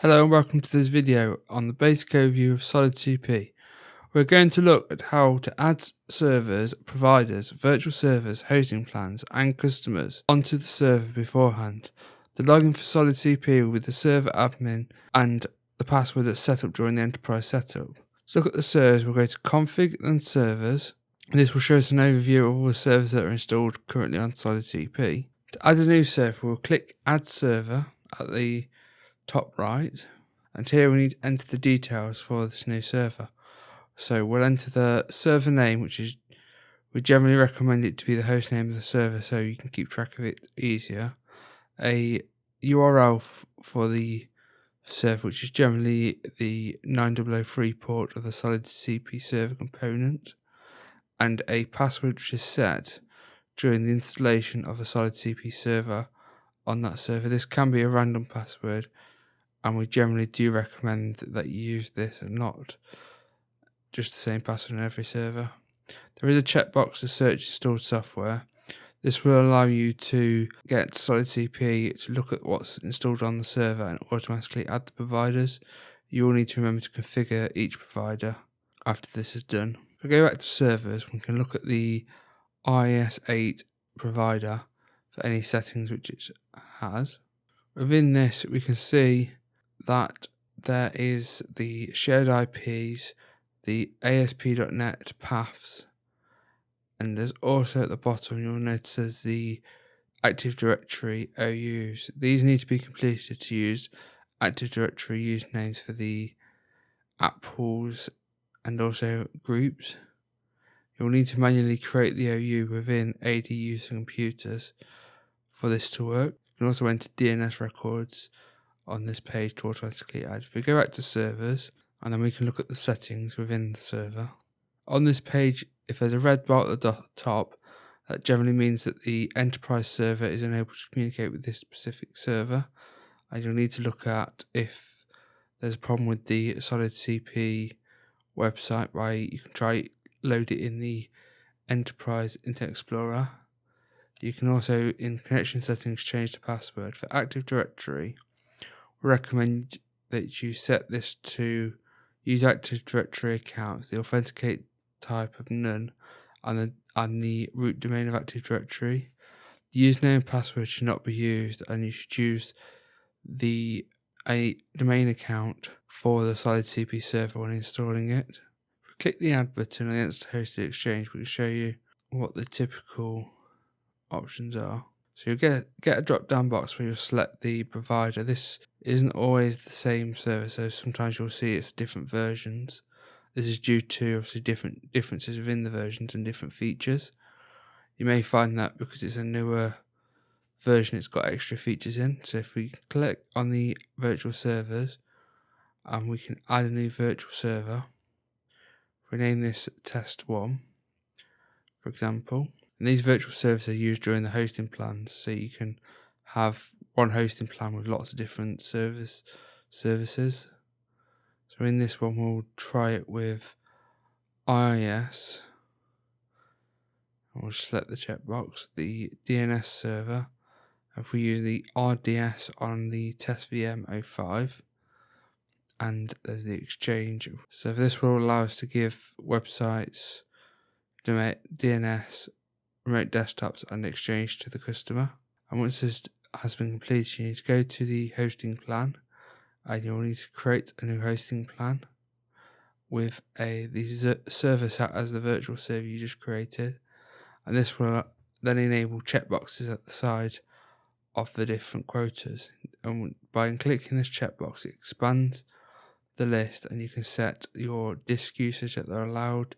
Hello and welcome to this video on the basic overview of SolidCP. We're going to look at how to add servers, providers, virtual servers, hosting plans and customers onto the server beforehand. The login for SolidCP with the server admin and the password that's set up during the enterprise setup. Let's look at the servers. We'll go to config and servers. This will show us an overview of all the servers that are installed currently on SolidCP. To add a new server, we'll click add server at the top right, and here we need to enter the details for this new server. So we'll enter the server name, which is, we generally recommend it to be the host name of the server so you can keep track of it easier. A URL for the server, which is generally the 9003 port of the SolidCP server component, and a password which is set during the installation of the SolidCP server on that server. This can be a random password, and we generally do recommend that you use this and not just the same password on every server. There is a checkbox to search installed software. This will allow you to get SolidCP to look at what's installed on the server and automatically add the providers. You will need to remember to configure each provider after this is done. If we go back to servers, we can look at the IS8 provider for any settings which it has. Within this, we can see that there is the shared IPs, the ASP.NET paths, and there's also at the bottom you'll notice there's the Active Directory OUs. These need to be completed to use Active Directory usernames for the app pools and also groups. You'll need to manually create the OU within AD user computers for this to work. You can also enter DNS records on this page to automatically add. If we go back to servers, and then we can look at the settings within the server. On this page, if there's a red bar at the top, that generally means that the enterprise server is unable to communicate with this specific server, and you'll need to look at if there's a problem with the SolidCP website, where you can try load it in the Enterprise Internet Explorer. You can also, in connection settings, change the password. For Active Directory, we recommend that you set this to use Active Directory accounts, the authenticate type of none, and the root domain of Active Directory. The username and password should not be used, and you should use a domain account for the SolidCP server when installing it. If we click the add button against hosted exchange, we can show you what the typical options are. So you'll get a drop down box where you'll select the provider. This isn't always the same server, so sometimes you'll see it's different versions. This is due to obviously differences within the versions and different features. You may find that because it's a newer version, it's got extra features in. So if we click on the virtual servers, and we can add a new virtual server. If we name this test 1, for example. And these virtual servers are used during the hosting plans, so you can have one hosting plan with lots of different services. So in this one, we'll try it with IIS. We'll select the checkbox, the DNS server. If we use the RDS on the test VM05, and there's the exchange. So this will allow us to give websites, DNS, remote desktops and exchange to the customer. And once this has been completed, you need to go to the hosting plan, and you'll need to create a new hosting plan with the server set as the virtual server you just created, and this will then enable checkboxes at the side of the different quotas. And by clicking this checkbox, it expands the list, and you can set your disk usage that they're allowed,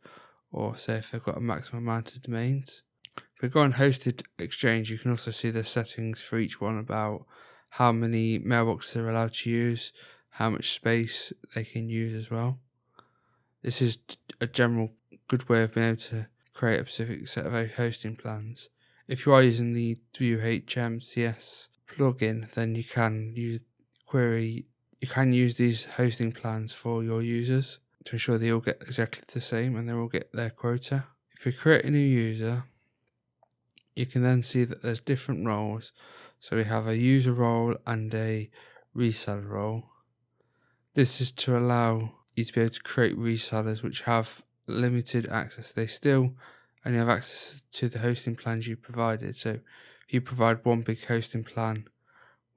or say if they've got a maximum amount of domains. If we go on hosted exchange, you can also see the settings for each one about how many mailboxes they're allowed to use, how much space they can use as well. This is a general good way of being able to create a specific set of hosting plans. If you are using the WHMCS plugin, then you can use these hosting plans for your users to ensure they all get exactly the same and they all get their quota. If we create a new user, you can then see that there's different roles. So we have a user role and a reseller role. This is to allow you to be able to create resellers which have limited access. They still only have access to the hosting plans you provided. So if you provide one big hosting plan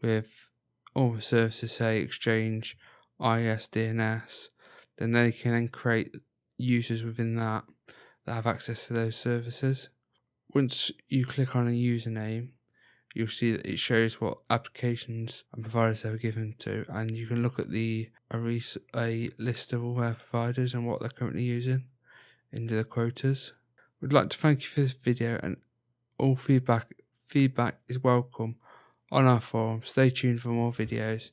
with all the services, say Exchange, IS, DNS, then they can then create users within that have access to those services. Once you click on a username, you'll see that it shows what applications and providers they were given to, and you can look at a list of all their providers and what they're currently using into the quotas. We'd like to thank you for this video, and all feedback is welcome on our forum. Stay tuned for more videos.